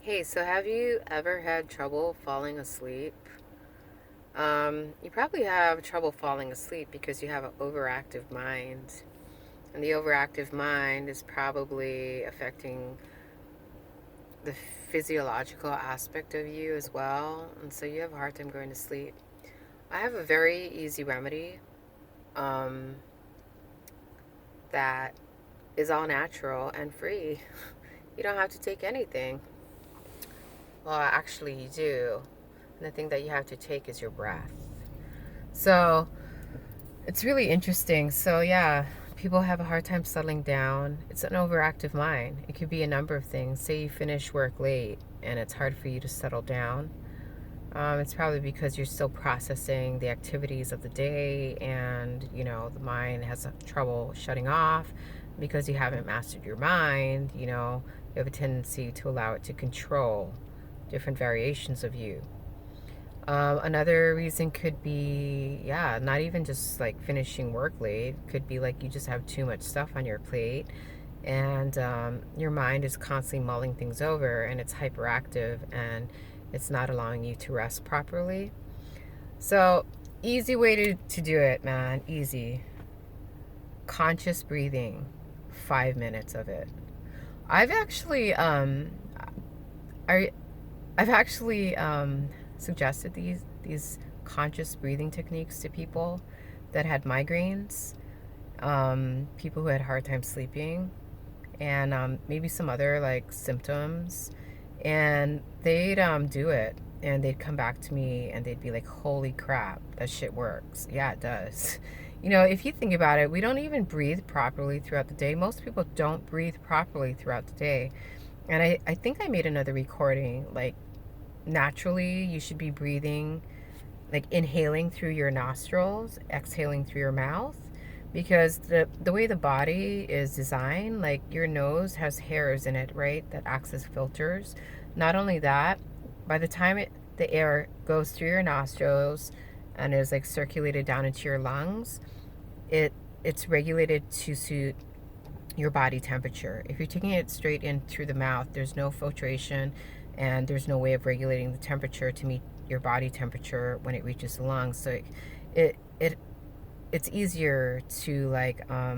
Hey, so have you ever had trouble falling asleep? You probably have trouble falling asleep because you have an overactive mind. And the overactive mind is probably affecting the physiological aspect of you as well. And so you have a hard time going to sleep. I have a very easy remedy um, that is all natural and free. You don't have to take anything. Well, actually, you do. And the thing that you have to take is your breath. So it's really interesting. So, yeah, people have a hard time settling down. It's an overactive mind. It could be a number of things. Say you finish work late and it's hard for you to settle down. It's probably because you're still processing the activities of the day and, the mind has trouble shutting off because you haven't mastered your mind. You have a tendency to allow it to control different variations of you. Another reason could be, yeah, not even just like finishing work late. Could be like you just have too much stuff on your plate and your mind is constantly mulling things over and it's hyperactive and it's not allowing you to rest properly. So, easy way to do it, man. Easy. Conscious breathing, 5 minutes of it. I've actually, I, I've actually suggested these conscious breathing techniques to people that had migraines, people who had a hard time sleeping, and maybe some other like symptoms, and they'd do it, and they'd come back to me and they'd be like, "Holy crap, that shit works!" Yeah, it does. If you think about it, we don't even breathe properly throughout the day. Most people don't breathe properly throughout the day. And I think I made another recording. Like, naturally, you should be breathing, like inhaling through your nostrils, exhaling through your mouth. Because the way the body is designed, like your nose has hairs in it, right? That acts as filters. Not only that, by the time the air goes through your nostrils and is like circulated down into your lungs, it it's regulated to suit your body temperature. If you're taking it straight in through the mouth, there's no filtration and there's no way of regulating the temperature to meet your body temperature when it reaches the lungs. So it, it it's easier to like I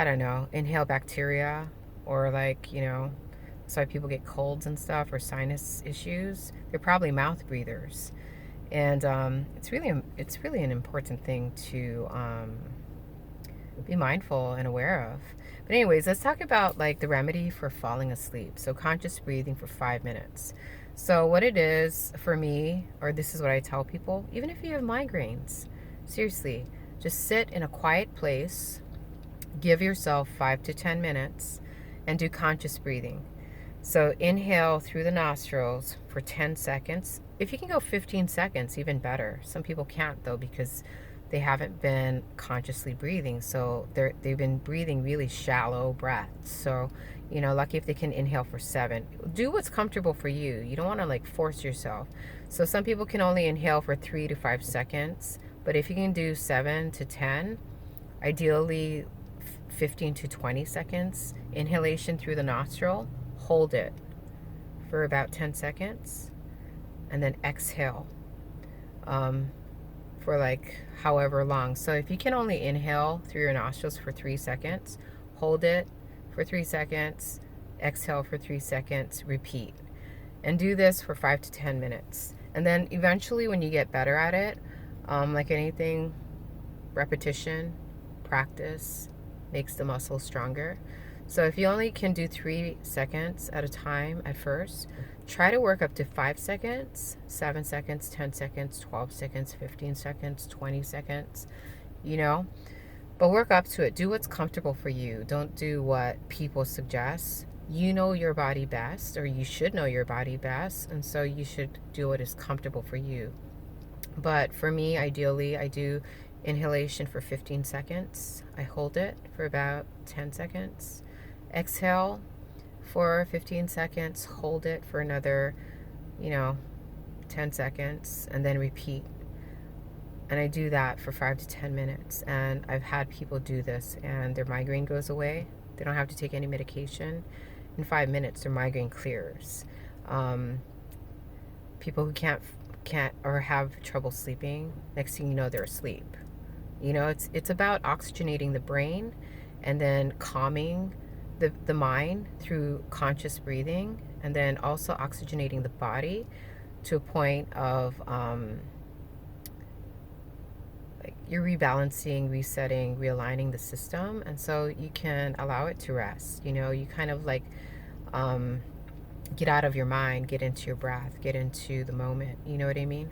don't know, inhale bacteria or like, that's why people get colds and stuff or sinus issues. They're probably mouth breathers. And it's really an important thing to be mindful and aware of. But anyways, let's talk about like the remedy for falling asleep. So conscious breathing for 5 minutes. So what it is for me, or this is what I tell people, even if you have migraines, seriously, just sit in a quiet place, give yourself 5 to 10 minutes, and do conscious breathing. So inhale through the nostrils for 10 seconds. If you can go 15 seconds, even better. Some people can't though because they haven't been consciously breathing. So they've been breathing really shallow breaths. So, lucky if they can inhale for 7. Do what's comfortable for you. You don't want to like force yourself. So some people can only inhale for 3 to 5 seconds. But if you can do 7 to 10, ideally 15 to 20 seconds inhalation through the nostril, hold it for about 10 seconds, and then exhale um, for like however long. So if you can only inhale through your nostrils for 3 seconds, hold it for 3 seconds, exhale for 3 seconds, repeat. And do this for 5 to 10 minutes. And then eventually, when you get better at it, like anything, repetition, practice makes the muscle stronger. So if you only can do 3 seconds at a time at first, try to work up to 5 seconds, 7 seconds, 10 seconds, 12 seconds, 15 seconds, 20 seconds, you know, but work up to it. Do what's comfortable for you. Don't do what people suggest. You know your body best, or you should know your body best, and so you should do what is comfortable for you. But for me, ideally, I do inhalation for 15 seconds. I hold it for about 10 seconds. Exhale for 15 seconds. Hold it for another, you know, 10 seconds. And then repeat. And I do that for 5 to 10 minutes. And I've had people do this and their migraine goes away. They don't have to take any medication. In 5 minutes, their migraine clears. Um, People who can't or have trouble sleeping, next thing you know, they're asleep. It's about oxygenating the brain and then calming the mind through conscious breathing, and then also oxygenating the body to a point of like you're rebalancing, resetting, realigning the system, and so you can allow it to rest. You kind of like um, get out of your mind, get into your breath, get into the moment. You know what I mean?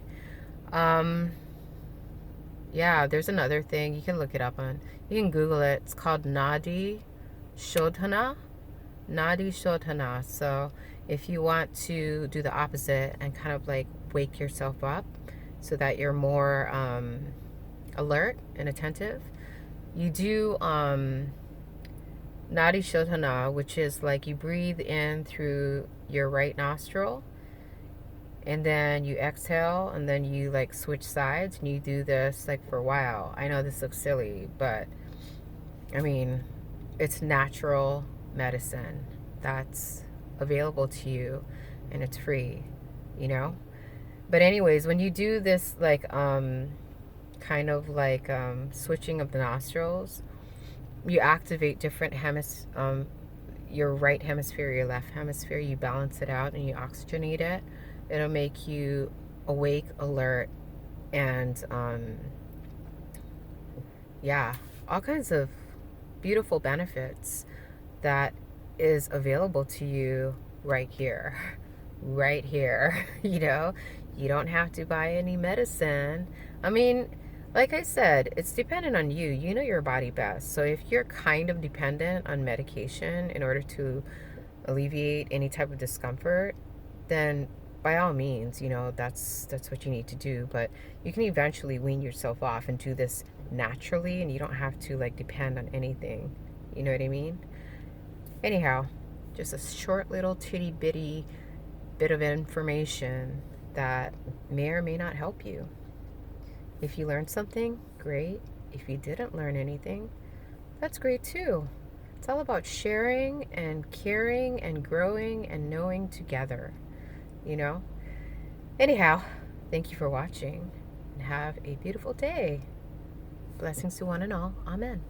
Um, yeah, there's another thing. You can look it up on, you can Google it. It's called Shodhana. Nadi Shodhana. So if you want to do the opposite and kind of like wake yourself up so that you're more alert and attentive, you do Nadi Shodhana, which is like you breathe in through your right nostril and then you exhale and then you like switch sides, and you do this like for a while. I know this looks silly, but I mean, it's natural medicine that's available to you, and it's free, you know? But anyways, when you do this like kind of like switching of the nostrils, you activate different your right hemisphere, your left hemisphere, you balance it out and you oxygenate it. It'll make you awake, alert, and yeah, all kinds of beautiful benefits that is available to you right here. Right here. You don't have to buy any medicine. I mean, like I said, it's dependent on you. You know your body best. So if you're kind of dependent on medication in order to alleviate any type of discomfort, then by all means, that's what you need to do. But you can eventually wean yourself off and do this naturally, and you don't have to like depend on anything. You know what I mean? Anyhow, just a short little titty bitty bit of information that may or may not help you. If you learned something, great. If you didn't learn anything, that's great too. It's all about sharing and caring and growing and knowing together, you know? Anyhow, thank you for watching and have a beautiful day. Blessings to one and all. Amen.